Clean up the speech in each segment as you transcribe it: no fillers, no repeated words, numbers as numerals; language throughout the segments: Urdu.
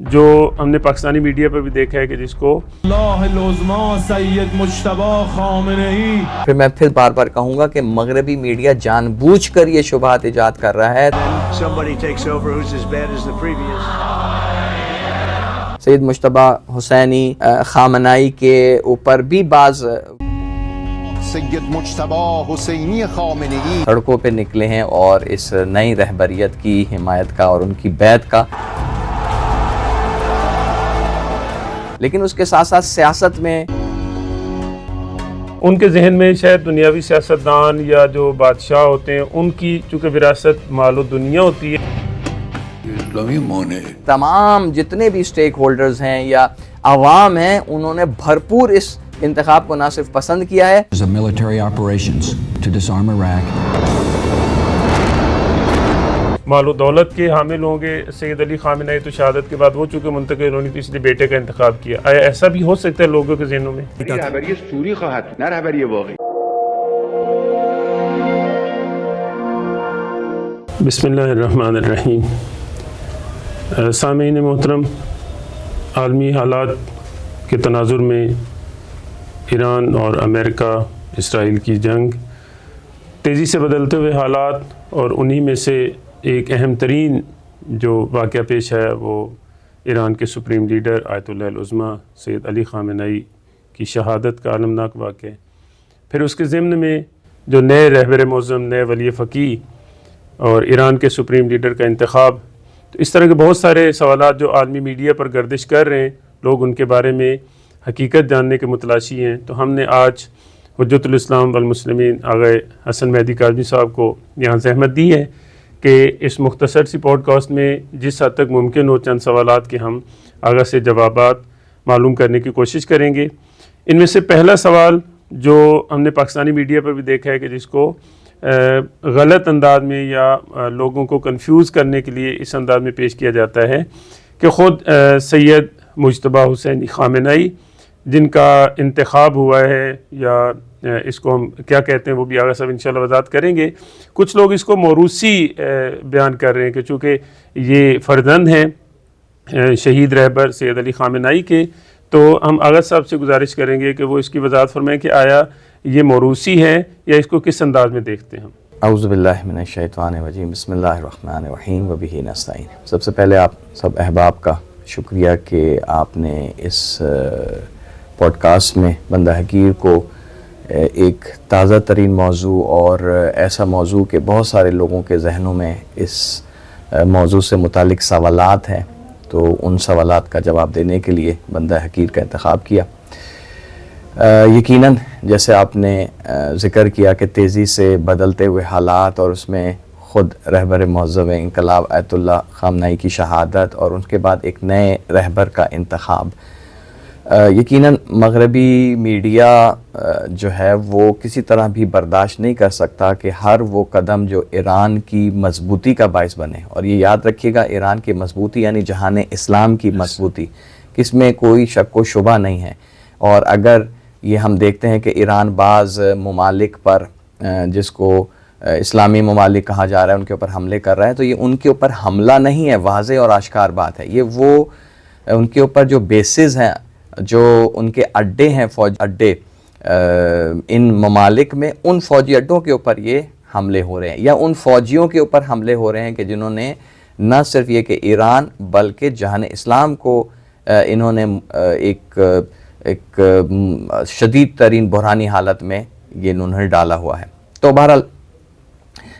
جو ہم نے پاکستانی میڈیا پر بھی دیکھا ہے کہ جس کو سید مجتبی خامنہی، پھر میں بار بار کہوں گا کہ مغربی میڈیا جان بوجھ کر یہ شبہات ایجاد کر رہا ہے۔ سید مجتبی حسینی خامنائی کے اوپر بھی بعض سید مجتبی حسینی خامنہی سڑکوں پہ نکلے ہیں اور اس نئی رہبریت کی حمایت کا اور ان کی بیعت کا، لیکن اس کے ساتھ ساتھ سیاست میں ان کے ذہن میں شاید دنیاوی سیاستدان یا جو بادشاہ ہوتے ہیں ان کی چونکہ وراثت مال و دنیا ہوتی ہے، تمام جتنے بھی سٹیک ہولڈرز ہیں یا عوام ہیں انہوں نے بھرپور اس انتخاب کو نہ صرف پسند کیا ہے، military operations to disarm Iraq. مال و دولت کے حامل ہوں گے سید علی خامنہئی تو شہادت کے بعد وہ چونکہ منتقل ہونی تھی اس لیے بیٹے کا انتخاب کیا۔ آیا ایسا بھی ہو سکتا ہے لوگوں کے ذہنوں میں؟ رهبری سوری خواهد نه رهبری واقعی۔ بسم اللہ الرحمن الرحیم۔ سامعین محترم، عالمی حالات کے تناظر میں ایران اور امریکہ اسرائیل کی جنگ، تیزی سے بدلتے ہوئے حالات، اور انہی میں سے ایک اہم ترین جو واقعہ پیش ہے وہ ایران کے سپریم لیڈر آیت اللہ العظمیٰ سید علی خامنہئی کی شہادت کا المناک واقعہ، پھر اس کے ضمن میں جو نئے رہبر معظم، نئے ولی فقیہ اور ایران کے سپریم لیڈر کا انتخاب، تو اس طرح کے بہت سارے سوالات جو عالمی میڈیا پر گردش کر رہے ہیں، لوگ ان کے بارے میں حقیقت جاننے کے متلاشی ہیں۔ تو ہم نے آج حجت الاسلام والمسلمین آغا حسن مہدی کاظمی صاحب کو یہاں زحمت دی ہے کہ اس مختصر سی پوڈ کاسٹ میں جس حد تک ممکن ہو چند سوالات کے ہم آغا سے جوابات معلوم کرنے کی کوشش کریں گے۔ ان میں سے پہلا سوال جو ہم نے پاکستانی میڈیا پر بھی دیکھا ہے کہ جس کو غلط انداز میں یا لوگوں کو کنفیوز کرنے کے لیے اس انداز میں پیش کیا جاتا ہے کہ خود سید مجتبی حسینی خامنہئی جن کا انتخاب ہوا ہے، یا اس کو ہم کیا کہتے ہیں وہ بھی آغا صاحب انشاءاللہ وضاحت کریں گے، کچھ لوگ اس کو موروثی بیان کر رہے ہیں کہ چونکہ یہ فرزند ہیں شہید رہبر سید علی خامنہئی کے، تو ہم آغا صاحب سے گزارش کریں گے کہ وہ اس کی وضاحت فرمائیں کہ آیا یہ موروثی ہے یا اس کو کس انداز میں دیکھتے ہیں ہم۔ اعوذ باللہ من الشیطان الرجیم، بسم اللہ الرحمن الرحیم وبہ نستعین۔ سب سے پہلے آپ سب احباب کا شکریہ کہ آپ نے اس پوڈ کاسٹ میں بندہ حقیر کو ایک تازہ ترین موضوع اور ایسا موضوع کہ بہت سارے لوگوں کے ذہنوں میں اس موضوع سے متعلق سوالات ہیں، تو ان سوالات کا جواب دینے کے لیے بندہ حقیر کا انتخاب کیا۔ یقیناً جیسے آپ نے ذکر کیا کہ تیزی سے بدلتے ہوئے حالات اور اس میں خود رہبر معظم انقلاب آیت اللہ خامنہئی کی شہادت اور ان کے بعد ایک نئے رہبر کا انتخاب، یقیناً مغربی میڈیا جو ہے وہ کسی طرح بھی برداشت نہیں کر سکتا کہ ہر وہ قدم جو ایران کی مضبوطی کا باعث بنے، اور یہ یاد رکھیے گا ایران کی مضبوطی یعنی جہان اسلام کی مضبوطی، اس میں کوئی شک و شبہ نہیں ہے۔ اور اگر یہ ہم دیکھتے ہیں کہ ایران بعض ممالک پر جس کو اسلامی ممالک کہا جا رہا ہے ان کے اوپر حملے کر رہا ہے، تو یہ ان کے اوپر حملہ نہیں ہے، واضح اور آشکار بات ہے، یہ وہ ان کے اوپر جو بیسز ہیں، جو ان کے اڈے ہیں، فوج اڈے ان ممالک میں، ان فوجی اڈوں کے اوپر یہ حملے ہو رہے ہیں، یا ان فوجیوں کے اوپر حملے ہو رہے ہیں کہ جنہوں نے نہ صرف یہ کہ ایران بلکہ جہان اسلام کو انہوں نے ایک شدید ترین بحرانی حالت میں یہ انہوں نے ڈالا ہوا ہے۔ تو بہرحال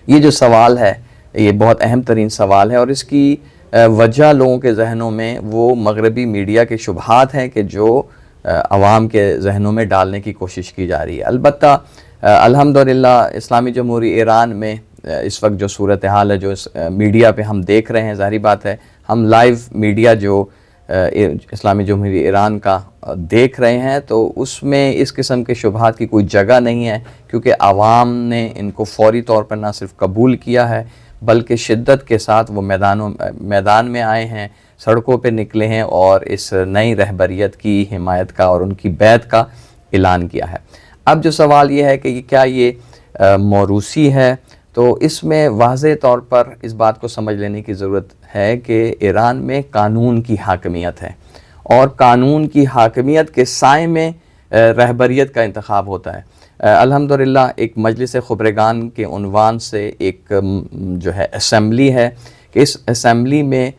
یہ جو سوال ہے یہ بہت اہم ترین سوال ہے، اور اس کی وجہ لوگوں کے ذہنوں میں وہ مغربی میڈیا کے شبہات ہیں کہ جو عوام کے ذہنوں میں ڈالنے کی کوشش کی جا رہی ہے۔ البتہ الحمدللہ اسلامی جمہوریہ ایران میں اس وقت جو صورتحال ہے، جو میڈیا پہ ہم دیکھ رہے ہیں، ظاہری بات ہے ہم لائیو میڈیا جو اسلامی جمہوریہ ایران کا دیکھ رہے ہیں، تو اس میں اس قسم کے شبہات کی کوئی جگہ نہیں ہے، کیونکہ عوام نے ان کو فوری طور پر نہ صرف قبول کیا ہے بلکہ شدت کے ساتھ وہ میدان میں آئے ہیں، سڑکوں پہ نکلے ہیں اور اس نئی رہبریت کی حمایت کا اور ان کی بیعت کا اعلان کیا ہے۔ اب جو سوال یہ ہے کہ کیا یہ موروثی ہے، تو تو اس میں واضح طور پر اس بات کو سمجھ لینے کی ضرورت ہے کہ ایران میں قانون کی حاکمیت ہے، اور قانون کی حاکمیت کے سائے میں رہبریت کا انتخاب ہوتا ہے۔ الحمدللہ ایک مجلس خبرگان کے عنوان سے ایک جو ہے اسمبلی ہے، کہ اس اسمبلی میں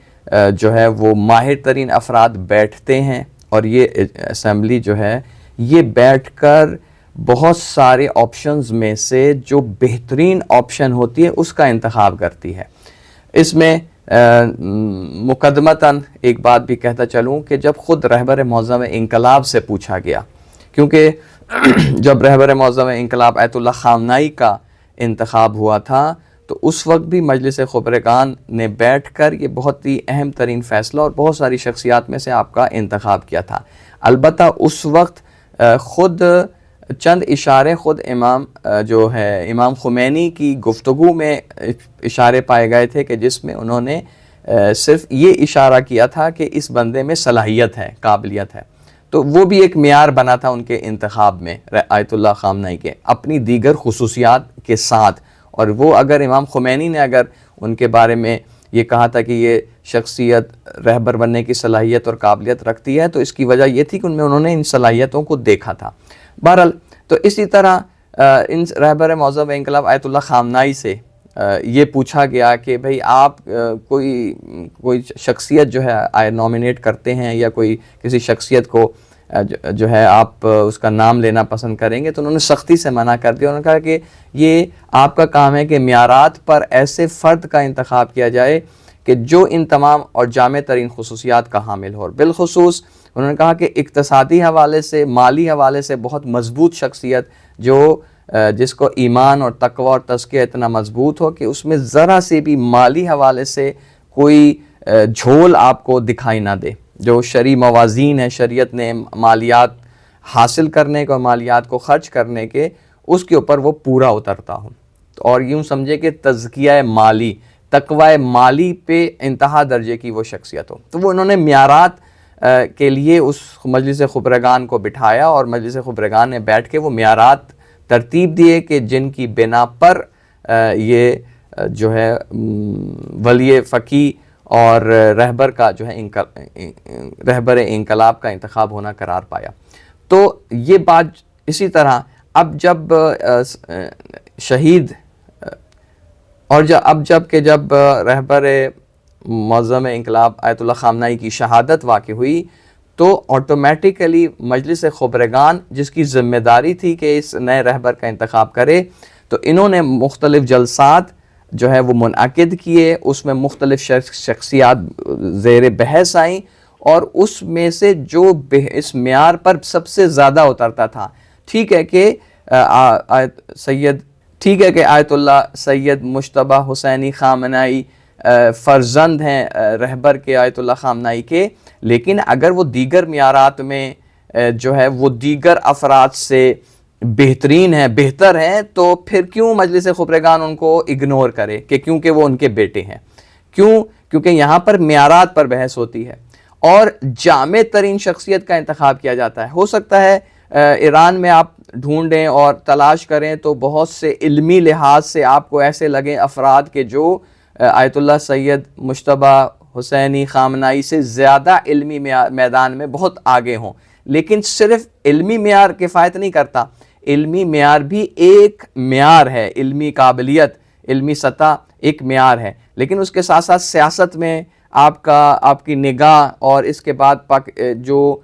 جو ہے وہ ماہر ترین افراد بیٹھتے ہیں، اور یہ اسمبلی جو ہے یہ بیٹھ کر بہت سارے آپشنز میں سے جو بہترین آپشن ہوتی ہے اس کا انتخاب کرتی ہے۔ اس میں مقدمتاً ایک بات بھی کہتا چلوں کہ جب خود رہبر معظم انقلاب سے پوچھا گیا، کیونکہ جب رہبر معظم انقلاب آیت اللہ خامنائی کا انتخاب ہوا تھا تو اس وقت بھی مجلس خبرگان نے بیٹھ کر یہ بہت ہی اہم ترین فیصلہ اور بہت ساری شخصیات میں سے آپ کا انتخاب کیا تھا۔ البتہ اس وقت خود چند اشارے خود امام خمینی کی گفتگو میں اشارے پائے گئے تھے کہ جس میں انہوں نے صرف یہ اشارہ کیا تھا کہ اس بندے میں صلاحیت ہے، قابلیت ہے، تو وہ بھی ایک معیار بنا تھا ان کے انتخاب میں آیت اللہ خامنائی کے، اپنی دیگر خصوصیات کے ساتھ۔ اور وہ اگر امام خمینی نے اگر ان کے بارے میں یہ کہا تھا کہ یہ شخصیت رہبر بننے کی صلاحیت اور قابلیت رکھتی ہے، تو اس کی وجہ یہ تھی کہ انہوں نے ان صلاحیتوں کو دیکھا تھا۔ بہرحال تو اسی طرح ان رہبر معظم انقلاب آیت اللہ خامنائی سے یہ پوچھا گیا کہ بھئی آپ کوئی شخصیت جو ہے نومینیٹ کرتے ہیں یا کسی شخصیت کو جو ہے آپ اس کا نام لینا پسند کریں گے، تو انہوں نے سختی سے منع کر دیا۔ انہوں نے کہا کہ یہ آپ کا کام ہے کہ معیارات پر ایسے فرد کا انتخاب کیا جائے کہ جو ان تمام اور جامع ترین خصوصیات کا حامل ہو۔ اور بالخصوص انہوں نے کہا کہ اقتصادی حوالے سے، مالی حوالے سے بہت مضبوط شخصیت جس کو ایمان اور تقوی اور تزکیہ اتنا مضبوط ہو کہ اس میں ذرا سے بھی مالی حوالے سے کوئی جھول آپ کو دکھائی نہ دے، جو شرعی موازین ہے، شریعت نے مالیات حاصل کرنے کو، مالیات کو خرچ کرنے کے، اس کے اوپر وہ پورا اترتا ہو، اور یوں سمجھے کہ تزکیہ مالی، تقوی مالی پہ انتہا درجے کی وہ شخصیت ہو۔ تو وہ انہوں نے معیارات کے لیے اس مجلس خبرگان کو بٹھایا، اور مجلس خبرگان نے بیٹھ کے وہ معیارات ترتیب دیے کہ جن کی بنا پر یہ جو ہے ولی فقی اور رہبر کا جو ہے رہبر انقلاب کا انتخاب ہونا قرار پایا۔ تو یہ بات اسی طرح اب جب شہید اور جب رہبر معظم انقلاب آیت اللہ خامنائی کی شہادت واقع ہوئی تو آٹومیٹیکلی مجلس خبرگان، جس کی ذمہ داری تھی کہ اس نئے رہبر کا انتخاب کرے، تو انہوں نے مختلف جلسات جو ہے وہ منعقد کیے، اس میں مختلف شخصیات زیر بحث آئیں، اور اس میں سے جو اس معیار پر سب سے زیادہ اترتا تھا، ٹھیک ہے کہ آیت اللہ سید مجتبیٰ حسینی خامنائی فرزند ہیں رہبر کے آیت اللہ خامنائی کے، لیکن اگر وہ دیگر معیارات میں جو ہے وہ دیگر افراد سے بہترین ہیں، بہتر ہیں، تو پھر کیوں مجلس خبرگان ان کو اگنور کرے کہ کیونکہ وہ ان کے بیٹے ہیں؟ کیونکہ یہاں پر معیارات پر بحث ہوتی ہے اور جامع ترین شخصیت کا انتخاب کیا جاتا ہے۔ ہو سکتا ہے ایران میں آپ ڈھونڈیں اور تلاش کریں تو بہت سے علمی لحاظ سے آپ کو ایسے لگیں افراد کے جو آیت اللہ سید مجتبیٰ حسینی خامنائی سے زیادہ علمی میدان میں بہت آگے ہوں، لیکن صرف علمی معیار کفایت نہیں کرتا۔ علمی معیار بھی ایک معیار ہے، علمی قابلیت، علمی سطح ایک معیار ہے، لیکن اس کے ساتھ ساتھ سیاست میں آپ کی نگاہ اور اس کے بعد جو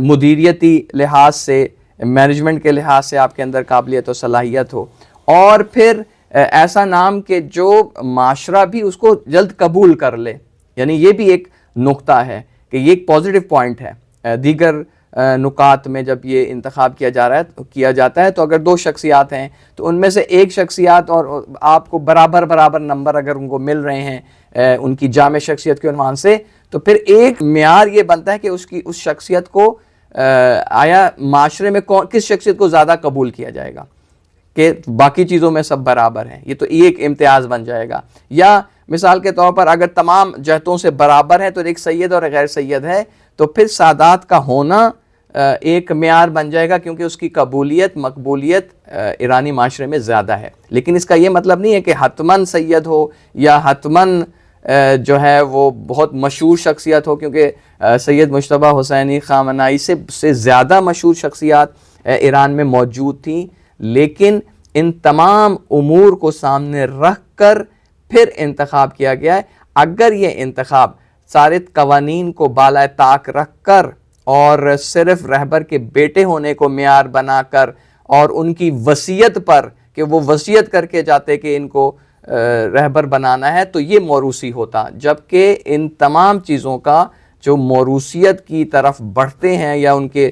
مدیریتی لحاظ سے، مینجمنٹ کے لحاظ سے آپ کے اندر قابلیت و صلاحیت ہو، اور پھر ایسا نام کہ جو معاشرہ بھی اس کو جلد قبول کر لے، یعنی یہ بھی ایک نقطہ ہے کہ یہ ایک پازیٹیو پوائنٹ ہے۔ دیگر نکات میں جب یہ انتخاب کیا جاتا ہے تو اگر دو شخصیات ہیں تو ان میں سے ایک شخصیات اور آپ کو برابر نمبر اگر ان کو مل رہے ہیں ان کی جامع شخصیت کے عنوان سے، تو پھر ایک معیار یہ بنتا ہے کہ اس شخصیت کو آیا معاشرے میں کس شخصیت کو زیادہ قبول کیا جائے گا، کہ باقی چیزوں میں سب برابر ہیں، یہ تو ایک امتیاز بن جائے گا۔ یا مثال کے طور پر اگر تمام جہتوں سے برابر ہے تو ایک سید اور غیر سید ہے، تو پھر سادات کا ہونا ایک معیار بن جائے گا کیونکہ اس کی قبولیت مقبولیت ایرانی معاشرے میں زیادہ ہے. لیکن اس کا یہ مطلب نہیں ہے کہ حتماً سید ہو یا حتماً جو ہے وہ بہت مشہور شخصیت ہو, کیونکہ سید مجتبیٰ حسینی خامنائی سے زیادہ مشہور شخصیات ایران میں موجود تھیں, لیکن ان تمام امور کو سامنے رکھ کر پھر انتخاب کیا گیا ہے. اگر یہ انتخاب سارے قوانین کو بالائے طاق رکھ کر اور صرف رہبر کے بیٹے ہونے کو معیار بنا کر اور ان کی وصیت پر کہ وہ وصیت کر کے جاتے کہ ان کو رہبر بنانا ہے, تو یہ موروثی ہوتا. جبکہ ان تمام چیزوں کا جو موروثیت کی طرف بڑھتے ہیں یا ان کے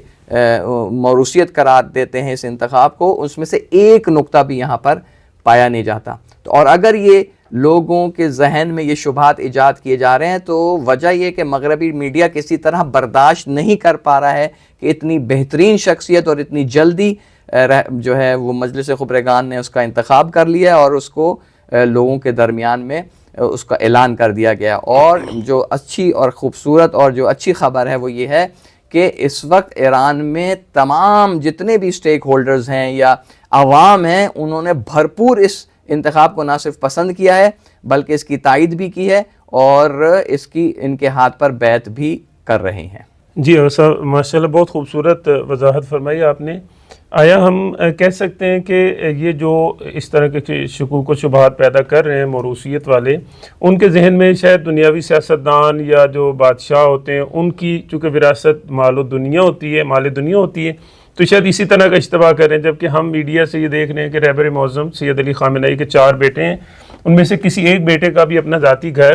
موروثیت قرار دیتے ہیں اس انتخاب کو, اس میں سے ایک نقطہ بھی یہاں پر پایا نہیں جاتا. اور اگر یہ لوگوں کے ذہن میں یہ شبہات ایجاد کیے جا رہے ہیں تو وجہ یہ کہ مغربی میڈیا کسی طرح برداشت نہیں کر پا رہا ہے کہ اتنی بہترین شخصیت اور اتنی جلدی جو ہے وہ مجلس خبرگان نے اس کا انتخاب کر لیا اور اس کو لوگوں کے درمیان میں اس کا اعلان کر دیا گیا. اور جو اچھی اور خوبصورت اور جو اچھی خبر ہے وہ یہ ہے کہ اس وقت ایران میں تمام جتنے بھی سٹیک ہولڈرز ہیں یا عوام ہیں, انہوں نے بھرپور اس انتخاب کو نہ صرف پسند کیا ہے بلکہ اس کی تائید بھی کی ہے اور اس کی ان کے ہاتھ پر بیعت بھی کر رہے ہیں. جی صاحب ماشاءاللہ بہت خوبصورت وضاحت فرمائی آپ نے. آیا ہم کہہ سکتے ہیں کہ یہ جو اس طرح کے شکوک و شبہات پیدا کر رہے ہیں موروثیت والے, ان کے ذہن میں شاید دنیاوی سیاستدان یا جو بادشاہ ہوتے ہیں ان کی چونکہ وراثت مال دنیا ہوتی ہے تو شاید اسی طرح کا اشتباہ کر رہے ہیں. جبکہ ہم میڈیا سے یہ دیکھ رہے ہیں کہ رہبر معظم سید علی خامنہئی کے 4 بیٹے ہیں, ان میں سے کسی ایک بیٹے کا بھی اپنا ذاتی گھر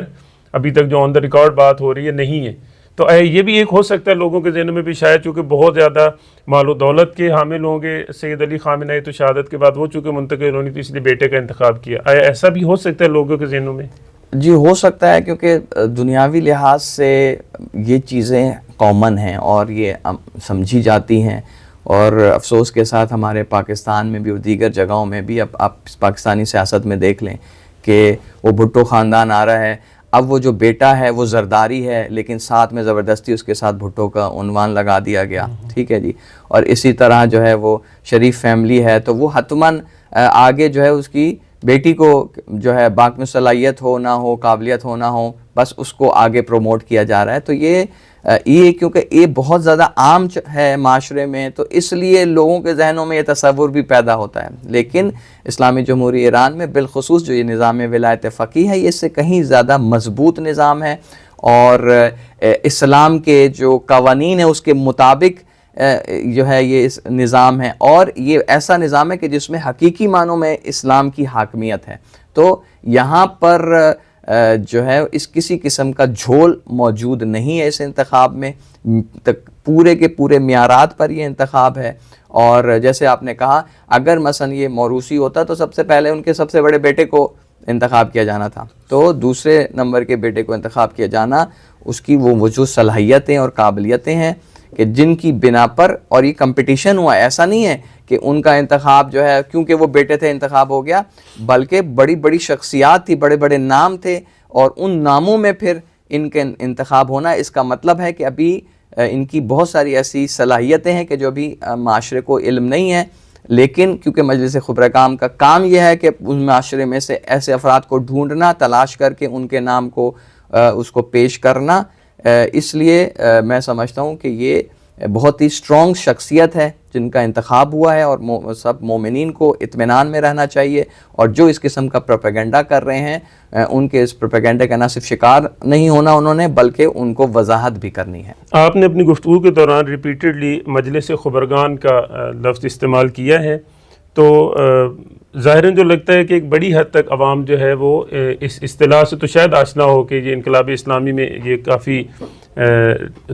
ابھی تک جو آن دا ریکارڈ بات ہو رہی ہے نہیں ہے. تو یہ بھی ایک ہو سکتا ہے لوگوں کے ذہنوں میں بھی شاید چونکہ بہت زیادہ مال و دولت کے حامل ہوں گے سید علی خامنہئی, تو شہادت کے بعد وہ چونکہ منتقل ہونی تو اس لیے بیٹے کا انتخاب کیا. آیا ایسا بھی ہو سکتا ہے لوگوں کے ذہنوں میں؟ جی ہو سکتا ہے, کیونکہ دنیاوی لحاظ سے یہ چیزیں کامن ہیں اور یہ سمجھی جاتی ہیں. اور افسوس کے ساتھ ہمارے پاکستان میں بھی اور دیگر جگہوں میں بھی, اب آپ پاکستانی سیاست میں دیکھ لیں کہ وہ بھٹو خاندان آ رہا ہے, اب وہ جو بیٹا ہے وہ زرداری ہے لیکن ساتھ میں زبردستی اس کے ساتھ بھٹو کا عنوان لگا دیا گیا, ٹھیک ہے جی. اور اسی طرح جو ہے وہ شریف فیملی ہے تو وہ حتماً آگے جو ہے اس کی بیٹی کو جو ہے باقی صلاحیت ہو نہ ہو, قابلیت ہو نہ ہو, بس اس کو آگے پروموٹ کیا جا رہا ہے. تو یہ کیونکہ یہ بہت زیادہ عام ہے معاشرے میں تو اس لیے لوگوں کے ذہنوں میں یہ تصور بھی پیدا ہوتا ہے. لیکن اسلامی جمہوریہ ایران میں بالخصوص جو یہ نظام ولایت فقیہ ہے یہ اس سے کہیں زیادہ مضبوط نظام ہے اور اسلام کے جو قوانین ہیں اس کے مطابق جو ہے یہ اس نظام ہے, اور یہ ایسا نظام ہے کہ جس میں حقیقی معنوں میں اسلام کی حاکمیت ہے. تو یہاں پر جو ہے اس کسی قسم کا جھول موجود نہیں ہے اس انتخاب میں, پورے کے پورے معیارات پر یہ انتخاب ہے. اور جیسے آپ نے کہا اگر مثلا یہ موروثی ہوتا تو سب سے پہلے ان کے سب سے بڑے بیٹے کو انتخاب کیا جانا تھا, تو دوسرے نمبر کے بیٹے کو انتخاب کیا جانا اس کی وہ جو صلاحیتیں اور قابلیتیں ہیں کہ جن کی بنا پر, اور یہ کمپٹیشن ہوا, ایسا نہیں ہے کہ ان کا انتخاب جو ہے کیونکہ وہ بیٹے تھے انتخاب ہو گیا, بلکہ بڑی بڑی شخصیات تھی, بڑے بڑے نام تھے اور ان ناموں میں پھر ان کے انتخاب ہونا. اس کا مطلب ہے کہ ابھی ان کی بہت ساری ایسی صلاحیتیں ہیں کہ جو ابھی معاشرے کو علم نہیں ہے, لیکن کیونکہ مجلس خبرگان کا کام یہ ہے کہ اس معاشرے میں سے ایسے افراد کو ڈھونڈنا, تلاش کر کے ان کے نام کو اس کو پیش کرنا, اس لیے میں سمجھتا ہوں کہ یہ بہت ہی اسٹرانگ شخصیت ہے جن کا انتخاب ہوا ہے, اور سب مومنین کو اطمینان میں رہنا چاہیے. اور جو اس قسم کا پروپیگنڈا کر رہے ہیں ان کے اس پروپیگنڈے کا نہ صرف شکار نہیں ہونا انہوں نے بلکہ ان کو وضاحت بھی کرنی ہے. آپ نے اپنی گفتگو کے دوران ریپیٹڈلی مجلس خبرگان کا لفظ استعمال کیا ہے, تو ظاہراً جو لگتا ہے کہ ایک بڑی حد تک عوام جو ہے وہ اس اصطلاح سے تو شاید آشنا ہو کہ یہ انقلاب اسلامی میں یہ کافی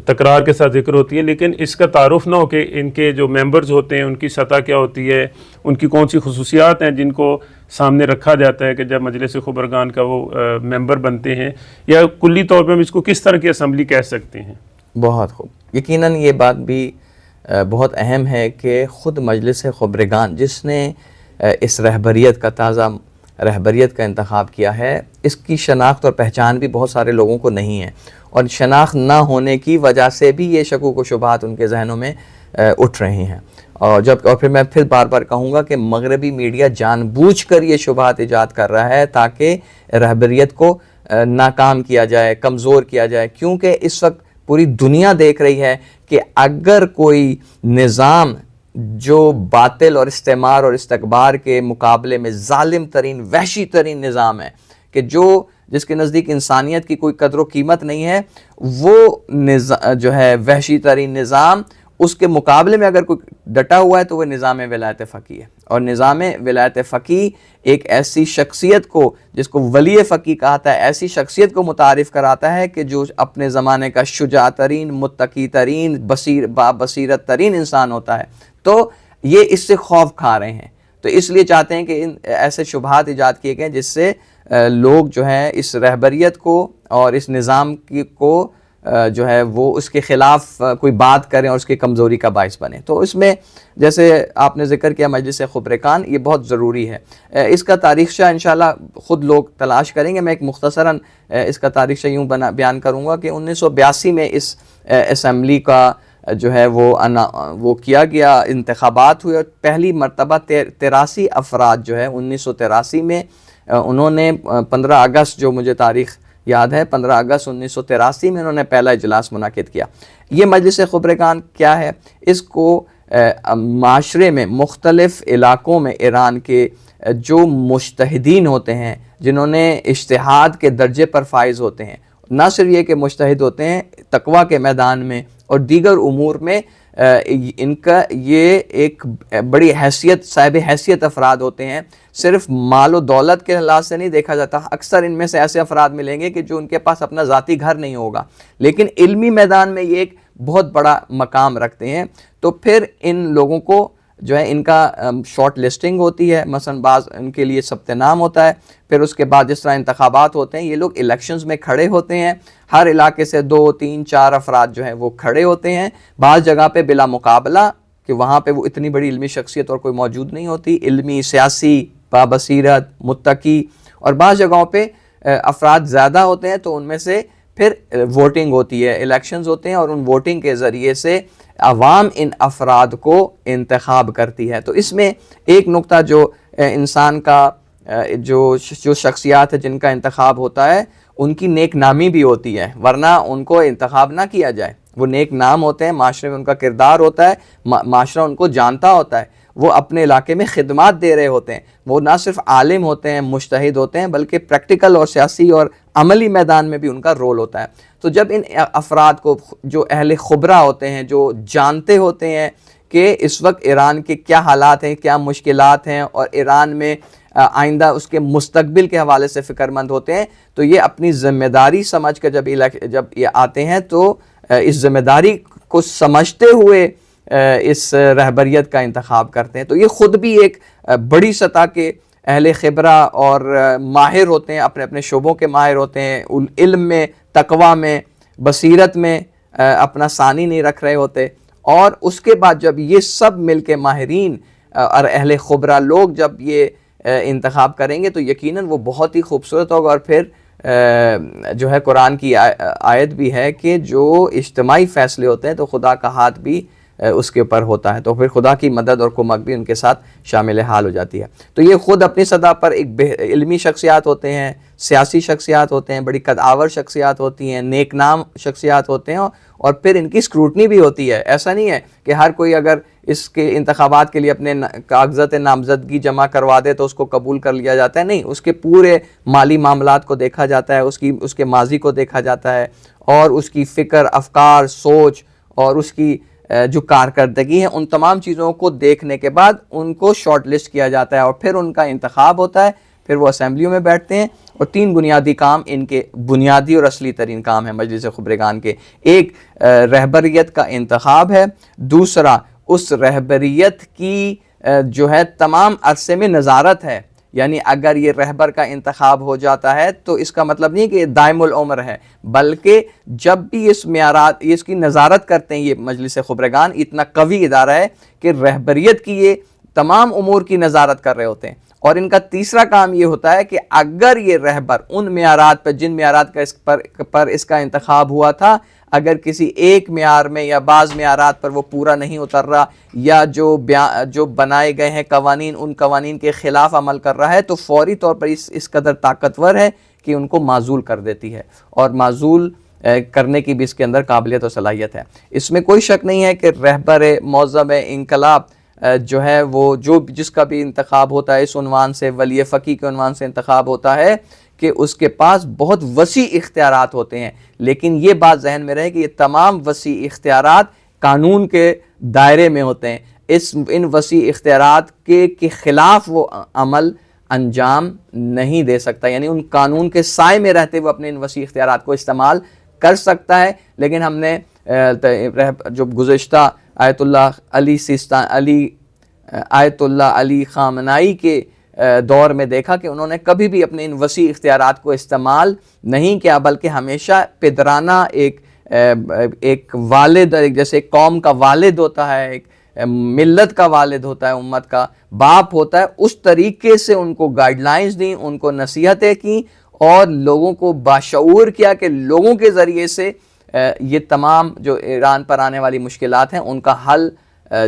تکرار کے ساتھ ذکر ہوتی ہے, لیکن اس کا تعارف نہ ہو کہ ان کے جو ممبرز ہوتے ہیں ان کی سطح کیا ہوتی ہے, ان کی کون سی خصوصیات ہیں جن کو سامنے رکھا جاتا ہے کہ جب مجلس خبرگان کا وہ ممبر بنتے ہیں, یا کلی طور پہ ہم اس کو کس طرح کی اسمبلی کہہ سکتے ہیں. بہت خوب. یقیناً یہ بات بھی بہت اہم ہے کہ خود مجلس خبرگان جس نے اس رہبریت کا تازہ رہبریت کا انتخاب کیا ہے, اس کی شناخت اور پہچان بھی بہت سارے لوگوں کو نہیں ہے, اور شناخت نہ ہونے کی وجہ سے بھی یہ شکوک و شبہات ان کے ذہنوں میں اٹھ رہی ہیں. اور پھر میں بار بار کہوں گا کہ مغربی میڈیا جان بوجھ کر یہ شبہات ایجاد کر رہا ہے تاکہ رہبریت کو ناکام کیا جائے, کمزور کیا جائے, کیونکہ اس وقت پوری دنیا دیکھ رہی ہے کہ اگر کوئی نظام جو باطل اور استعمار اور استکبار کے مقابلے میں ظالم ترین وحشی ترین نظام ہے, کہ جس کے نزدیک انسانیت کی کوئی قدر و قیمت نہیں ہے, وہ جو ہے وحشی ترین نظام, اس کے مقابلے میں اگر کوئی ڈٹا ہوا ہے تو وہ نظام ولایت فقیہ ہے. اور نظام ولایت فقیہ ایک ایسی شخصیت کو, جس کو ولی فقیہ کہتا ہے, ایسی شخصیت کو متعارف کراتا ہے کہ جو اپنے زمانے کا شجاع ترین, متقی ترین, بصیرت ترین انسان ہوتا ہے. تو یہ اس سے خوف کھا رہے ہیں, تو اس لیے چاہتے ہیں کہ ایسے شبہات ایجاد کیے گئے جس سے لوگ جو ہیں اس رہبریت کو اور اس نظام کو جو ہے وہ اس کے خلاف کوئی بات کریں اور اس کی کمزوری کا باعث بنے. تو اس میں جیسے آپ نے ذکر کیا مجلس خبرگان, یہ بہت ضروری ہے. اس کا تاریخچہ انشاءاللہ خود لوگ تلاش کریں گے. میں ایک مختصراً اس کا تاریخچہ یوں بیان کروں گا کہ 1982 میں اس اسمبلی کا جو ہے وہ کیا گیا, انتخابات ہوئے, اور پہلی مرتبہ 83 افراد جو ہے 1983 میں انہوں نے 15 اگست, جو مجھے تاریخ یاد ہے, 15 اگست 1983 میں انہوں نے پہلا اجلاس منعقد کیا. یہ مجلس خبرگان کیا ہے؟ اس کو معاشرے میں مختلف علاقوں میں ایران کے جو مجتہدین ہوتے ہیں, جنہوں نے اجتہاد کے درجے پر فائز ہوتے ہیں, نہ صرف یہ کہ مجتہد ہوتے ہیں تقویٰ کے میدان میں اور دیگر امور میں, ان کا یہ ایک بڑی صاحب حیثیت افراد ہوتے ہیں. صرف مال و دولت کے لحاظ سے نہیں دیکھا جاتا. اکثر ان میں سے ایسے افراد ملیں گے کہ جو ان کے پاس اپنا ذاتی گھر نہیں ہوگا, لیکن علمی میدان میں یہ ایک بہت بڑا مقام رکھتے ہیں. تو پھر ان لوگوں کو جو ہے ان کا شارٹ لسٹنگ ہوتی ہے, مثلا بعض ان کے لیے ثبت نام ہوتا ہے. پھر اس کے بعد جس طرح انتخابات ہوتے ہیں, یہ لوگ الیکشنز میں کھڑے ہوتے ہیں. ہر علاقے سے 2 3 4 افراد جو ہیں وہ کھڑے ہوتے ہیں. بعض جگہ پہ بلا مقابلہ, کہ وہاں پہ وہ اتنی بڑی علمی شخصیت اور کوئی موجود نہیں ہوتی, علمی, سیاسی, بابصیرت, متقی. اور بعض جگہوں پہ افراد زیادہ ہوتے ہیں, تو ان میں سے پھر ووٹنگ ہوتی ہے, الیکشنز ہوتے ہیں, اور ان ووٹنگ کے ذریعے سے عوام ان افراد کو انتخاب کرتی ہے. تو اس میں ایک نقطہ جو انسان کا جو شخصیات ہے جن کا انتخاب ہوتا ہے, ان کی نیک نامی بھی ہوتی ہے, ورنہ ان کو انتخاب نہ کیا جائے. وہ نیک نام ہوتے ہیں, معاشرے میں ان کا کردار ہوتا ہے, معاشرہ ان کو جانتا ہوتا ہے, وہ اپنے علاقے میں خدمات دے رہے ہوتے ہیں. وہ نہ صرف عالم ہوتے ہیں, مجتہد ہوتے ہیں, بلکہ پریکٹیکل اور سیاسی اور عملی میدان میں بھی ان کا رول ہوتا ہے. تو جب ان افراد کو, جو اہل خبرہ ہوتے ہیں, جو جانتے ہوتے ہیں کہ اس وقت ایران کے کیا حالات ہیں, کیا مشکلات ہیں, اور ایران میں آئندہ اس کے مستقبل کے حوالے سے فکر مند ہوتے ہیں, تو یہ اپنی ذمہ داری سمجھ کر جب یہ آتے ہیں, تو اس ذمہ داری کو سمجھتے ہوئے اس رہبریت کا انتخاب کرتے ہیں. تو یہ خود بھی ایک بڑی سطح کے اہل خبرہ اور ماہر ہوتے ہیں, اپنے اپنے شعبوں کے ماہر ہوتے ہیں, علم میں, تقویٰ میں, بصیرت میں اپنا ثانی نہیں رکھ رہے ہوتے. اور اس کے بعد جب یہ سب مل کے ماہرین اور اہل خبرہ لوگ جب یہ انتخاب کریں گے, تو یقیناً وہ بہت ہی خوبصورت ہوگا. اور پھر جو ہے قرآن کی آیت بھی ہے کہ جو اجتماعی فیصلے ہوتے ہیں تو خدا کا ہاتھ بھی اس کے اوپر ہوتا ہے, تو پھر خدا کی مدد اور کمک بھی ان کے ساتھ شامل حال ہو جاتی ہے. تو یہ خود اپنی سطح پر ایک علمی شخصیات ہوتے ہیں, سیاسی شخصیات ہوتے ہیں, بڑی قدآور شخصیات ہوتی ہیں, نیک نام شخصیات ہوتے ہیں, اور پھر ان کی اسکروٹنی بھی ہوتی ہے. ایسا نہیں ہے کہ ہر کوئی اگر اس کے انتخابات کے لیے اپنے کاغذات نامزدگی جمع کروا دے تو اس کو قبول کر لیا جاتا ہے. نہیں, اس کے پورے مالی معاملات کو دیکھا جاتا ہے, اس کے ماضی کو دیکھا جاتا ہے, اور اس کی فکر, افکار, سوچ اور اس کی جو کارکردگی ہے, ان تمام چیزوں کو دیکھنے کے بعد ان کو شارٹ لسٹ کیا جاتا ہے, اور پھر ان کا انتخاب ہوتا ہے. پھر وہ اسمبلیوں میں بیٹھتے ہیں, اور 3 بنیادی کام ان کے بنیادی اور اصلی ترین کام ہیں مجلس خبرگان کے. ایک رہبریت کا انتخاب ہے, دوسرا اس رہبریت کی جو ہے تمام عرصے میں نظارت ہے. یعنی اگر یہ رہبر کا انتخاب ہو جاتا ہے تو اس کا مطلب نہیں کہ یہ دائم العمر ہے, بلکہ جب بھی اس کی نظارت کرتے ہیں. یہ مجلس خبرگان اتنا قوی ادارہ ہے کہ رہبریت کی یہ تمام امور کی نظارت کر رہے ہوتے ہیں. اور ان کا تیسرا کام یہ ہوتا ہے کہ اگر یہ رہبر ان معیارات پر, جن معیارات پر اس کا انتخاب ہوا تھا, اگر کسی ایک معیار میں یا بعض معیارات پر وہ پورا نہیں اتر رہا یا جو بنائے گئے ہیں قوانین ان قوانین کے خلاف عمل کر رہا ہے تو فوری طور پر اس قدر طاقتور ہے کہ ان کو معزول کر دیتی ہے، اور معزول کرنے کی بھی اس کے اندر قابلیت اور صلاحیت ہے۔ اس میں کوئی شک نہیں ہے کہ رہبر معظم انقلاب جو ہے وہ جس کا بھی انتخاب ہوتا ہے اس عنوان سے، ولی فقیہ کے عنوان سے انتخاب ہوتا ہے کہ اس کے پاس بہت وسیع اختیارات ہوتے ہیں، لیکن یہ بات ذہن میں رہے کہ یہ تمام وسیع اختیارات قانون کے دائرے میں ہوتے ہیں۔ ان وسیع اختیارات کے خلاف وہ عمل انجام نہیں دے سکتا، یعنی ان قانون کے سائے میں رہتے ہوئے اپنے ان وسیع اختیارات کو استعمال کر سکتا ہے۔ لیکن ہم نے جو گزشتہ آیت اللہ علی خامنائی کے دور میں دیکھا کہ انہوں نے کبھی بھی اپنے ان وسیع اختیارات کو استعمال نہیں کیا، بلکہ ہمیشہ پدرانہ ایک والد، جیسے ایک قوم کا والد ہوتا ہے، ایک ملت کا والد ہوتا ہے، امت کا باپ ہوتا ہے، اس طریقے سے ان کو گائیڈ لائنز دیں، ان کو نصیحتیں کیں اور لوگوں کو باشعور کیا کہ لوگوں کے ذریعے سے یہ تمام جو ایران پر آنے والی مشکلات ہیں ان کا حل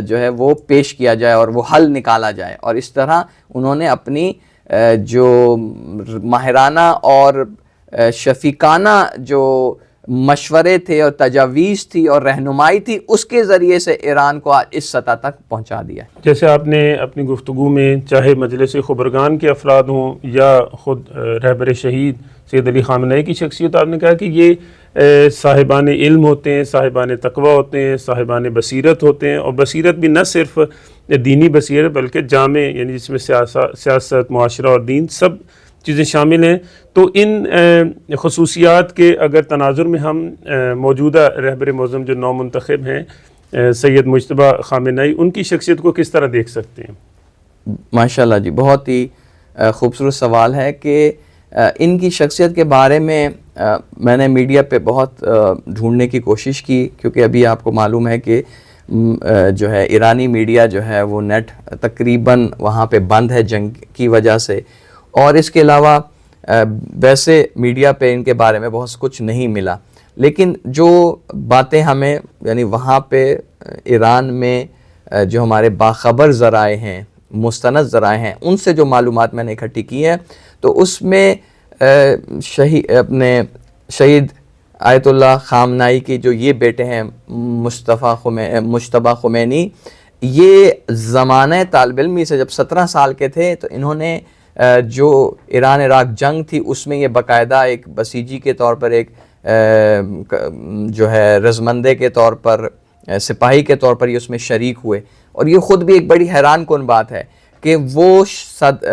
جو ہے وہ پیش کیا جائے اور وہ حل نکالا جائے۔ اور اس طرح انہوں نے اپنی جو ماہرانہ اور شفیقانہ جو مشورے تھے اور تجاویز تھی اور رہنمائی تھی اس کے ذریعے سے ایران کو اس سطح تک پہنچا دیا۔ جیسے آپ نے اپنی گفتگو میں چاہے مجلس خبرگان کے افراد ہوں یا خود رہبر شہید سید علی خامنئی کی شخصیت، آپ نے کہا کہ یہ صاحبان علم ہوتے ہیں، صاحبان تقوی ہوتے ہیں، صاحبان بصیرت ہوتے ہیں، اور بصیرت بھی نہ صرف دینی بصیرت بلکہ جامع، یعنی جس میں سیاست، معاشرہ اور دین سب چیزیں شامل ہیں۔ تو ان خصوصیات کے اگر تناظر میں ہم موجودہ رہبر معظم جو نو منتخب ہیں سید مجتبیٰ خامنئی، ان کی شخصیت کو کس طرح دیکھ سکتے ہیں؟ ماشاءاللہ جی، بہت ہی خوبصورت سوال ہے کہ ان کی شخصیت کے بارے میں میں نے میڈیا پہ بہت ڈھونڈنے کی کوشش کی، کیونکہ ابھی آپ کو معلوم ہے کہ جو ہے ایرانی میڈیا جو ہے وہ نیٹ تقریباً وہاں پہ بند ہے جنگ کی وجہ سے، اور اس کے علاوہ ویسے میڈیا پہ ان کے بارے میں بہت کچھ نہیں ملا۔ لیکن جو باتیں ہمیں یعنی وہاں پہ ایران میں جو ہمارے باخبر ذرائع ہیں، مستند ذرائع ہیں، ان سے جو معلومات میں نے اکٹھی کی ہے تو اس میں اپنے شہید آیت اللہ خامنائی کے جو یہ بیٹے ہیں مجتبیٰ خمینی، یہ زمانہ طالب علمی سے جب 17 سال کے تھے تو انہوں نے جو ایران عراق جنگ تھی اس میں یہ باقاعدہ ایک بسیجی کے طور پر، ایک جو ہے رضمندے کے طور پر، سپاہی کے طور پر یہ اس میں شریک ہوئے۔ اور یہ خود بھی ایک بڑی حیران کن بات ہے کہ وہ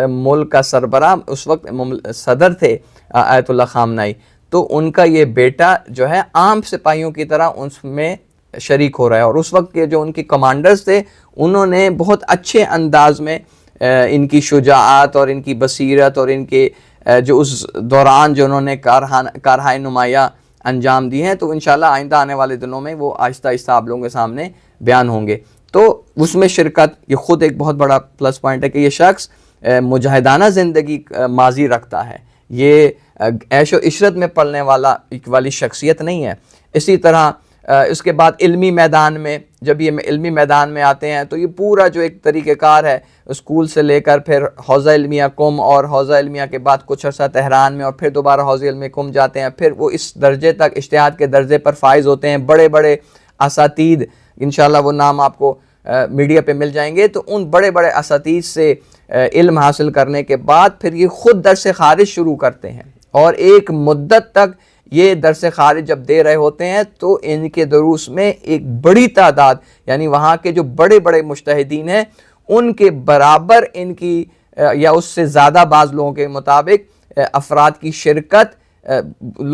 ملک کا سربراہ اس وقت صدر تھے آیت اللہ خامنائی، تو ان کا یہ بیٹا جو ہے عام سپاہیوں کی طرح اس میں شریک ہو رہا ہے، اور اس وقت کے جو ان کی کمانڈرز تھے انہوں نے بہت اچھے انداز میں ان کی شجاعت اور ان کی بصیرت اور ان کے جو اس دوران جو انہوں نے کارہائے نمایاں انجام دی ہیں، تو انشاءاللہ آئندہ آنے والے دنوں میں وہ آہستہ آہستہ آپ لوگوں کے سامنے بیان ہوں گے۔ تو اس میں شرکت یہ خود ایک بہت بڑا پلس پوائنٹ ہے کہ یہ شخص مجاہدانہ زندگی ماضی رکھتا ہے، یہ عیش و عشرت میں پلنے والی شخصیت نہیں ہے۔ اسی طرح اس کے بعد علمی میدان میں جب یہ علمی میدان میں آتے ہیں تو یہ پورا جو ایک طریقہ کار ہے، اسکول سے لے کر پھر حوزہ علمیہ قم، اور حوزہ علمیہ کے بعد کچھ عرصہ تہران میں، اور پھر دوبارہ حوزہ علمیہ قم جاتے ہیں، پھر وہ اس درجے تک اجتہاد کے درجے پر فائز ہوتے ہیں۔ بڑے بڑے اساتید، انشاءاللہ وہ نام آپ کو میڈیا پہ مل جائیں گے، تو ان بڑے بڑے اساتید سے علم حاصل کرنے کے بعد پھر یہ خود درس خارج شروع کرتے ہیں، اور ایک مدت تک یہ درس خارج جب دے رہے ہوتے ہیں تو ان کے دروس میں ایک بڑی تعداد، یعنی وہاں کے جو بڑے بڑے مجتہدین ہیں ان کے برابر ان کی یا اس سے زیادہ بعض لوگوں کے مطابق افراد کی شرکت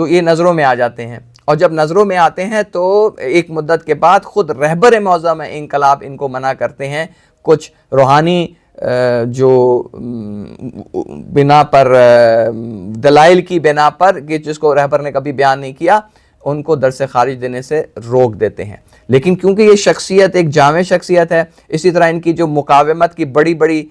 یہ نظروں میں آ جاتے ہیں، اور جب نظروں میں آتے ہیں تو ایک مدت کے بعد خود رہبر معظم انقلاب ان کو منع کرتے ہیں، کچھ روحانی جو بنا پر دلائل کی بنا پر کہ جس کو رہبر نے کبھی بیان نہیں کیا، ان کو درس خارج دینے سے روک دیتے ہیں۔ لیکن کیونکہ یہ شخصیت ایک جامع شخصیت ہے، اسی طرح ان کی جو مقاومت کی بڑی بڑی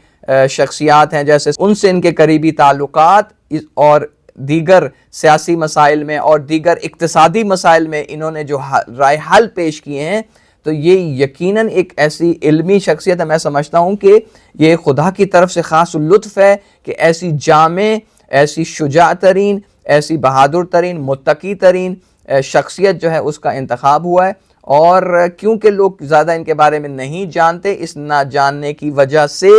شخصیات ہیں جیسے ان سے ان کے قریبی تعلقات اور دیگر سیاسی مسائل میں اور دیگر اقتصادی مسائل میں انہوں نے جو رائے حل پیش کیے ہیں، تو یہ یقیناً ایک ایسی علمی شخصیت ہے، میں سمجھتا ہوں کہ یہ خدا کی طرف سے خاص لطف ہے کہ ایسی جامع، ایسی شجاع ترین، ایسی بہادر ترین، متقی ترین شخصیت جو ہے اس کا انتخاب ہوا ہے۔ اور کیونکہ لوگ زیادہ ان کے بارے میں نہیں جانتے، اس نہ جاننے کی وجہ سے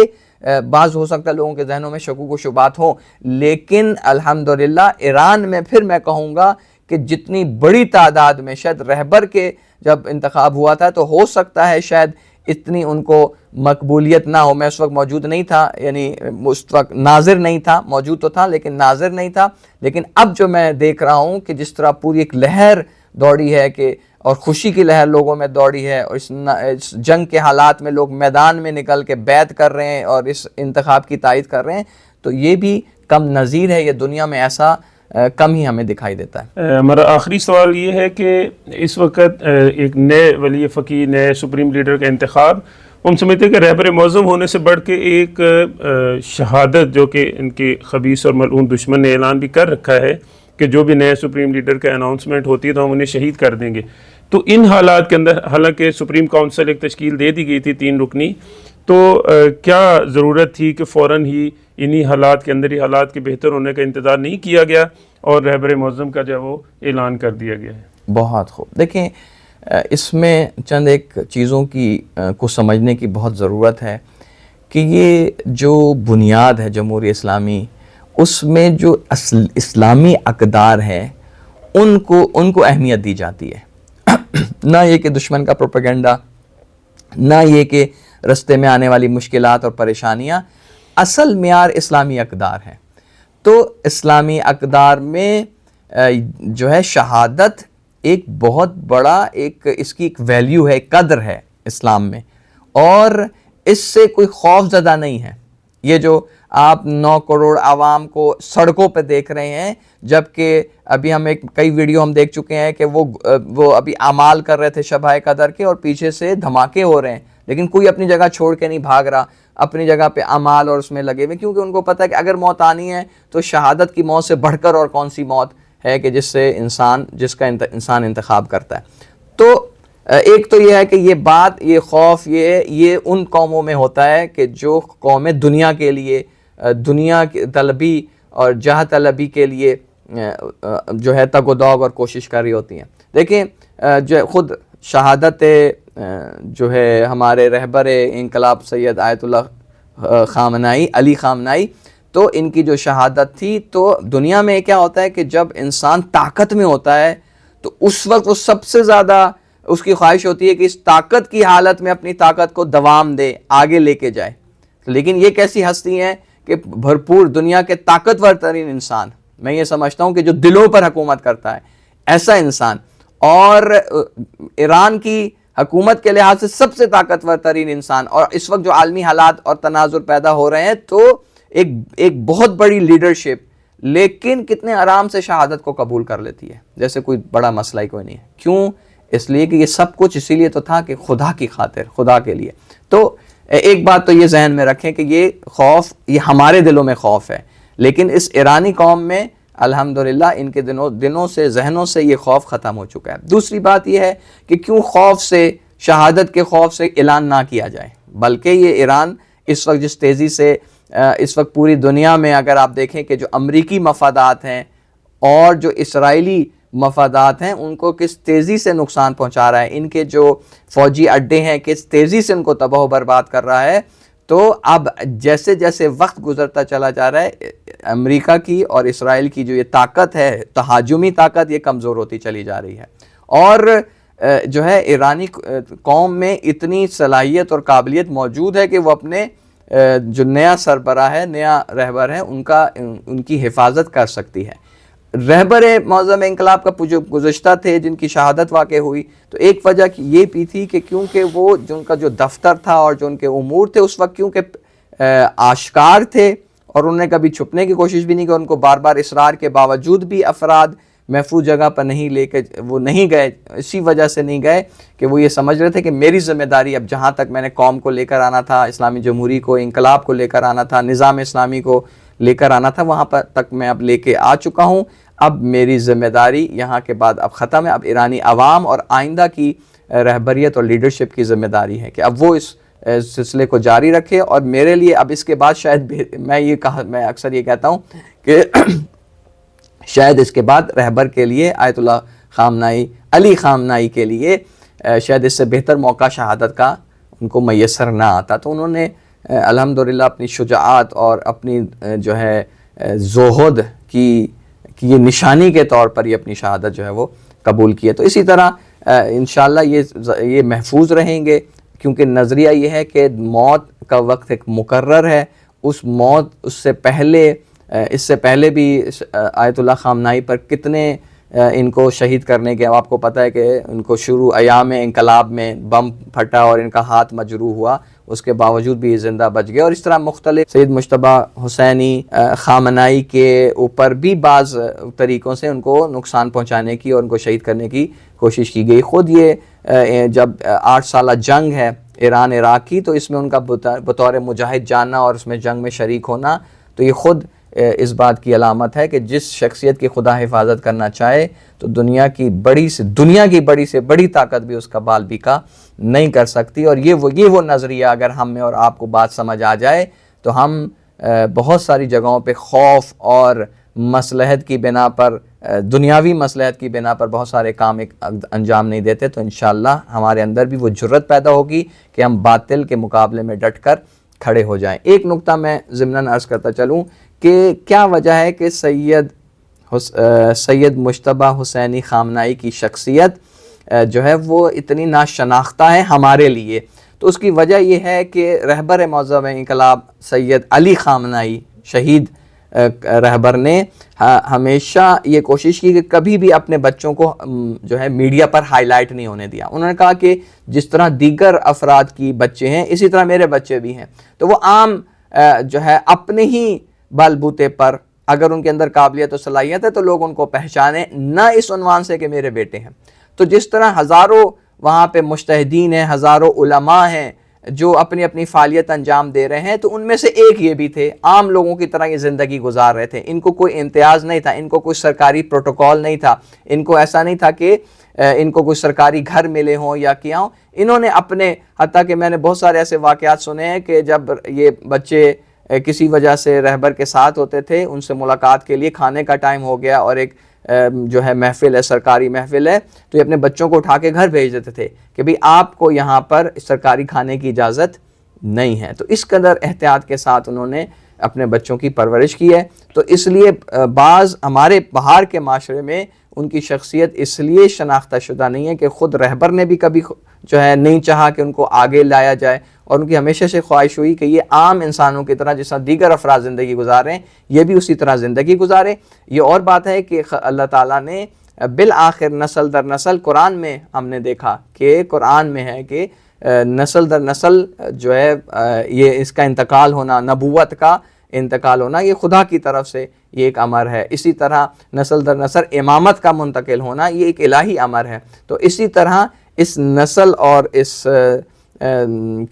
بعض ہو سکتا ہے لوگوں کے ذہنوں میں شکوک و شبہات ہوں، لیکن الحمدللہ ایران میں پھر میں کہوں گا کہ جتنی بڑی تعداد میں شاید رہبر کے جب انتخاب ہوا تھا تو ہو سکتا ہے شاید اتنی ان کو مقبولیت نہ ہو۔ میں اس وقت موجود نہیں تھا، یعنی اس وقت ناظر نہیں تھا، موجود تو تھا لیکن ناظر نہیں تھا، لیکن اب جو میں دیکھ رہا ہوں کہ جس طرح پوری ایک لہر دوڑی ہے کہ اور خوشی کی لہر لوگوں میں دوڑی ہے، اور اس جنگ کے حالات میں لوگ میدان میں نکل کے بیعت کر رہے ہیں اور اس انتخاب کی تائید کر رہے ہیں، تو یہ بھی کم نظیر ہے، یہ دنیا میں ایسا کم ہی ہمیں دکھائی دیتا ہے۔ ہمارا آخری سوال یہ ہے کہ اس وقت ایک نئے ولی فقیہ، نئے سپریم لیڈر کا انتخاب، ہم سمجھتے ہیں کہ رہبر معظم ہونے سے بڑھ کے ایک شہادت جو کہ ان کے خبیث اور ملعون دشمن نے اعلان بھی کر رکھا ہے کہ جو بھی نئے سپریم لیڈر کا اناؤنسمنٹ ہوتی ہے تو ہم انہیں شہید کر دیں گے، تو ان حالات کے اندر حالانکہ سپریم کونسل ایک تشکیل دے دی گئی تھی 3 رکنی، تو کیا ضرورت تھی کہ فوراً ہی انہی حالات کے اندر ہی حالات کے بہتر ہونے کا انتظار نہیں کیا گیا اور رہبر معظم کا جو وہ اعلان کر دیا گیا ہے؟ بہت خوب، دیکھیں اس میں چند ایک چیزوں کو سمجھنے کی بہت ضرورت ہے کہ یہ جو بنیاد ہے جمہوری اسلامی، اس میں جو اسلامی اقدار ہیں ان کو اہمیت دی جاتی ہے، نہ یہ کہ دشمن کا پروپیگنڈا، نہ یہ کہ رستے میں آنے والی مشکلات اور پریشانیاں، اصل معیار اسلامی اقدار ہیں۔ تو اسلامی اقدار میں جو ہے شہادت ایک بہت بڑا اس کی ایک ویلیو ہے، قدر ہے اسلام میں، اور اس سے کوئی خوف زدہ نہیں ہے۔ یہ جو آپ 9 کروڑ عوام کو سڑکوں پہ دیکھ رہے ہیں، جبکہ ابھی کئی ویڈیو ہم دیکھ چکے ہیں کہ وہ ابھی اعمال کر رہے تھے شبہ قدر کے اور پیچھے سے دھماکے ہو رہے ہیں، لیکن کوئی اپنی جگہ چھوڑ کے نہیں بھاگ رہا، اپنی جگہ پہ اعمال اور اس میں لگے ہوئے، کیونکہ ان کو پتہ ہے کہ اگر موت آنی ہے تو شہادت کی موت سے بڑھ کر اور کون سی موت ہے کہ جس کا انسان انتخاب کرتا ہے۔ تو ایک تو یہ ہے کہ یہ بات، یہ خوف، یہ ان قوموں میں ہوتا ہے کہ جو قومیں دنیا کے لیے، دنیا کی طلبی اور جاہ طلبی کے لیے جو ہے تگ و دوگ اور کوشش کر رہی ہوتی ہیں۔ دیکھیں جو خود شہادت جو ہے ہمارے رہبر انقلاب سید آیت اللہ خامنائی، علی خامنائی، تو ان کی جو شہادت تھی، تو دنیا میں کیا ہوتا ہے کہ جب انسان طاقت میں ہوتا ہے تو اس وقت وہ سب سے زیادہ اس کی خواہش ہوتی ہے کہ اس طاقت کی حالت میں اپنی طاقت کو دوام دے، آگے لے کے جائے۔ لیکن یہ کیسی ہستی ہیں کہ بھرپور دنیا کے طاقتور ترین انسان، میں یہ سمجھتا ہوں کہ جو دلوں پر حکومت کرتا ہے ایسا انسان، اور ایران کی حکومت کے لحاظ سے سب سے طاقتور ترین انسان، اور اس وقت جو عالمی حالات اور تناظر پیدا ہو رہے ہیں تو ایک بہت بڑی لیڈرشپ، لیکن کتنے آرام سے شہادت کو قبول کر لیتی ہے جیسے کوئی بڑا مسئلہ ہی کوئی نہیں ہے۔ کیوں؟ اس لیے کہ یہ سب کچھ اسی لیے تو تھا کہ خدا کی خاطر، خدا کے لیے۔ تو ایک بات تو یہ ذہن میں رکھیں کہ یہ خوف، یہ ہمارے دلوں میں خوف ہے، لیکن اس ایرانی قوم میں الحمدللہ ان کے دنوں سے، ذہنوں سے یہ خوف ختم ہو چکا ہے۔ دوسری بات یہ ہے کہ کیوں خوف سے، شہادت کے خوف سے اعلان نہ کیا جائے، بلکہ یہ ایران اس وقت جس تیزی سے اس وقت پوری دنیا میں اگر آپ دیکھیں کہ جو امریکی مفادات ہیں اور جو اسرائیلی مفادات ہیں ان کو کس تیزی سے نقصان پہنچا رہا ہے، ان کے جو فوجی اڈے ہیں کس تیزی سے ان کو تباہ و برباد کر رہا ہے، تو اب جیسے جیسے وقت گزرتا چلا جا رہا ہے امریکہ کی اور اسرائیل کی جو یہ طاقت ہے، تہاجمی طاقت، یہ کمزور ہوتی چلی جا رہی ہے، اور جو ہے ایرانی قوم میں اتنی صلاحیت اور قابلیت موجود ہے کہ وہ اپنے جو نیا سربراہ ہے، نیا رہبر ہے، ان کی حفاظت کر سکتی ہے۔ رہبر معظم انقلاب کا جو گزشتہ تھے جن کی شہادت واقع ہوئی، تو ایک وجہ یہ بھی تھی کہ کیونکہ وہ جو ان کا جو دفتر تھا اور جو ان کے امور تھے اس وقت کیونکہ آشکار تھے اور انہوں نے کبھی چھپنے کی کوشش بھی نہیں کی، ان کو بار بار اصرار کے باوجود بھی افراد محفوظ جگہ پر نہیں لے کے وہ نہیں گئے، اسی وجہ سے نہیں گئے کہ وہ یہ سمجھ رہے تھے کہ میری ذمہ داری اب جہاں تک میں نے قوم کو لے کر آنا تھا، اسلامی جمہوری کو، انقلاب کو لے کر آنا تھا، نظام اسلامی کو لے کر آنا تھا وہاں پر تک میں اب لے کے آ چکا ہوں. اب میری ذمہ داری یہاں کے بعد اب ختم ہے. اب ایرانی عوام اور آئندہ کی رہبریت اور لیڈرشپ کی ذمہ داری ہے کہ اب وہ اس سلسلے کو جاری رکھے. اور میرے لیے اب اس کے بعد شاید میں اکثر یہ کہتا ہوں کہ شاید اس کے بعد رہبر کے لیے آیت اللہ خامنائی علی خامنائی کے لیے شاید اس سے بہتر موقع شہادت کا ان کو میسر نہ آتا. تو انہوں نے الحمدللہ اپنی شجاعت اور اپنی جو ہے زہد کی یہ نشانی کے طور پر یہ اپنی شہادت جو ہے وہ قبول کی ہے. تو اسی طرح انشاءاللہ یہ محفوظ رہیں گے، کیونکہ نظریہ یہ ہے کہ موت کا وقت ایک مقرر ہے. اس موت اس سے پہلے بھی آیت اللہ خامنائی پر کتنے ان کو شہید کرنے کے، آپ کو پتہ ہے کہ ان کو شروع ایام انقلاب میں بم پھٹا اور ان کا ہاتھ مجروح ہوا، اس کے باوجود بھی یہ زندہ بچ گئے. اور اس طرح مختلف سید مجتبیٰ حسینی خامنائی کے اوپر بھی بعض طریقوں سے ان کو نقصان پہنچانے کی اور ان کو شہید کرنے کی کوشش کی گئی. خود یہ جب 8 سالہ جنگ ہے ایران عراق کی، تو اس میں ان کا بطور مجاہد جاننا اور اس میں جنگ میں شریک ہونا، تو یہ خود اس بات کی علامت ہے کہ جس شخصیت کی خدا حفاظت کرنا چاہے تو دنیا کی بڑی سے بڑی طاقت بھی اس کا بال بیکا نہیں کر سکتی. اور یہ وہ نظریہ اگر ہم میں اور آپ کو بات سمجھ آ جائے تو ہم بہت ساری جگہوں پہ خوف اور مصلحت کی بنا پر، دنیاوی مصلحت کی بنا پر بہت سارے کام انجام نہیں دیتے. تو انشاءاللہ ہمارے اندر بھی وہ جرت پیدا ہوگی کہ ہم باطل کے مقابلے میں ڈٹ کر کھڑے ہو جائیں. ایک نقطہ میں ضمناً عرض کرتا چلوں کہ کیا وجہ ہے کہ سید مجتبیٰ حسینی خامنائی کی شخصیت جو ہے وہ اتنی ناشناختہ ہے ہمارے لیے. تو اس کی وجہ یہ ہے کہ رہبر معظم انقلاب سید علی خامنائی شہید رہبر نے ہمیشہ یہ کوشش کی کہ کبھی بھی اپنے بچوں کو جو ہے میڈیا پر ہائی لائٹ نہیں ہونے دیا. انہوں نے کہا کہ جس طرح دیگر افراد کی بچے ہیں اسی طرح میرے بچے بھی ہیں، تو وہ عام جو ہے اپنے ہی بل بوتے پر اگر ان کے اندر قابلیت و صلاحیت ہے تو لوگ ان کو پہچانیں، نہ اس عنوان سے کہ میرے بیٹے ہیں. تو جس طرح ہزاروں وہاں پہ مجتہدین ہیں، ہزاروں علماء ہیں جو اپنی اپنی فعالیت انجام دے رہے ہیں، تو ان میں سے ایک یہ بھی تھے، عام لوگوں کی طرح یہ زندگی گزار رہے تھے. ان کو کوئی امتیاز نہیں تھا، ان کو کوئی سرکاری پروٹوکول نہیں تھا، ان کو ایسا نہیں تھا کہ ان کو کوئی سرکاری گھر ملے ہوں یا کیا ہوں. انہوں نے اپنے، حتیٰ کہ میں نے بہت سارے ایسے واقعات سنے ہیں کہ جب یہ بچے کسی وجہ سے رہبر کے ساتھ ہوتے تھے، ان سے ملاقات کے لیے کھانے کا ٹائم ہو گیا اور ایک جو ہے محفل ہے، سرکاری محفل ہے، تو یہ اپنے بچوں کو اٹھا کے گھر بھیج دیتے تھے کہ بھئی آپ کو یہاں پر سرکاری کھانے کی اجازت نہیں ہے. تو اس قدر احتیاط کے ساتھ انہوں نے اپنے بچوں کی پرورش کی ہے. تو اس لیے بعض ہمارے باہر کے معاشرے میں ان کی شخصیت اس لیے شناختہ شدہ نہیں ہے کہ خود رہبر نے بھی کبھی جو ہے نہیں چاہا کہ ان کو آگے لایا جائے، اور ان کی ہمیشہ سے خواہش ہوئی کہ یہ عام انسانوں کی طرح جس طرح دیگر افراد زندگی گزاریں یہ بھی اسی طرح زندگی گزارے. یہ اور بات ہے کہ اللہ تعالیٰ نے بالآخر نسل در نسل، قرآن میں ہم نے دیکھا کہ قرآن میں ہے کہ نسل در نسل جو ہے یہ اس کا انتقال ہونا، نبوت کا انتقال ہونا، یہ خدا کی طرف سے یہ ایک امر ہے. اسی طرح نسل در نسل امامت کا منتقل ہونا یہ ایک الہی امر ہے. تو اسی طرح اس نسل اور اس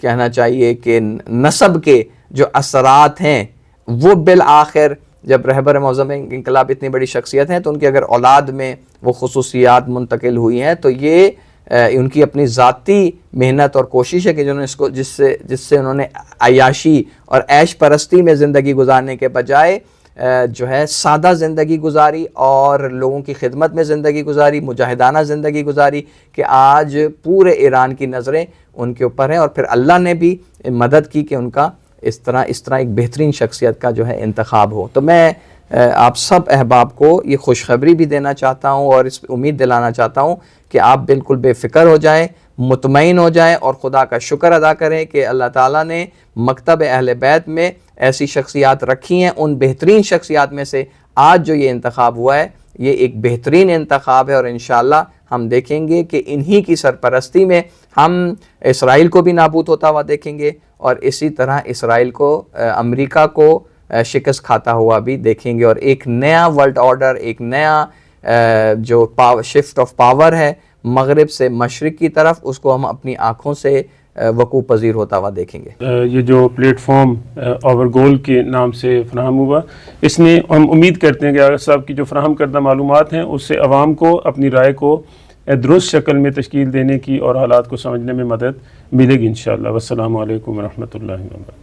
کہنا چاہیے کہ نسب کے جو اثرات ہیں وہ بالآخر جب رہبر معظم انقلاب اتنی بڑی شخصیت ہیں تو ان کی اگر اولاد میں وہ خصوصیات منتقل ہوئی ہیں تو یہ ان کی اپنی ذاتی محنت اور کوشش ہے کہ جنہوں نے اس کو جس سے انہوں نے عیاشی اور عیش پرستی میں زندگی گزارنے کے بجائے جو ہے سادہ زندگی گزاری اور لوگوں کی خدمت میں زندگی گزاری، مجاہدانہ زندگی گزاری، کہ آج پورے ایران کی نظریں ان کے اوپر ہیں. اور پھر اللہ نے بھی مدد کی کہ ان کا اس طرح ایک بہترین شخصیت کا جو ہے انتخاب ہو. تو میں آپ سب احباب کو یہ خوشخبری بھی دینا چاہتا ہوں اور اس امید دلانا چاہتا ہوں کہ آپ بالکل بے فکر ہو جائیں، مطمئن ہو جائیں اور خدا کا شکر ادا کریں کہ اللہ تعالیٰ نے مکتب اہل بیت میں ایسی شخصیات رکھی ہیں. ان بہترین شخصیات میں سے آج جو یہ انتخاب ہوا ہے یہ ایک بہترین انتخاب ہے، اور انشاءاللہ ہم دیکھیں گے کہ انہی کی سرپرستی میں ہم اسرائیل کو بھی نابود ہوتا ہوا دیکھیں گے، اور اسی طرح اسرائیل کو، امریکہ کو شکست کھاتا ہوا بھی دیکھیں گے. اور ایک نیا ورلڈ آرڈر، ایک نیا جو شفٹ آف پاور ہے مغرب سے مشرق کی طرف، اس کو ہم اپنی آنکھوں سے وقوع پذیر ہوتا ہوا دیکھیں گے؟ یہ جو پلیٹ فارم اوور گول کے نام سے فراہم ہوا، اس میں ہم امید کرتے ہیں کہ آغا صاحب کی جو فراہم کردہ معلومات ہیں اس سے عوام کو اپنی رائے کو درست شکل میں تشکیل دینے کی اور حالات کو سمجھنے میں مدد ملے گی انشاءاللہ۔ والسلام علیکم ورحمۃ اللہ وبرکاتہ۔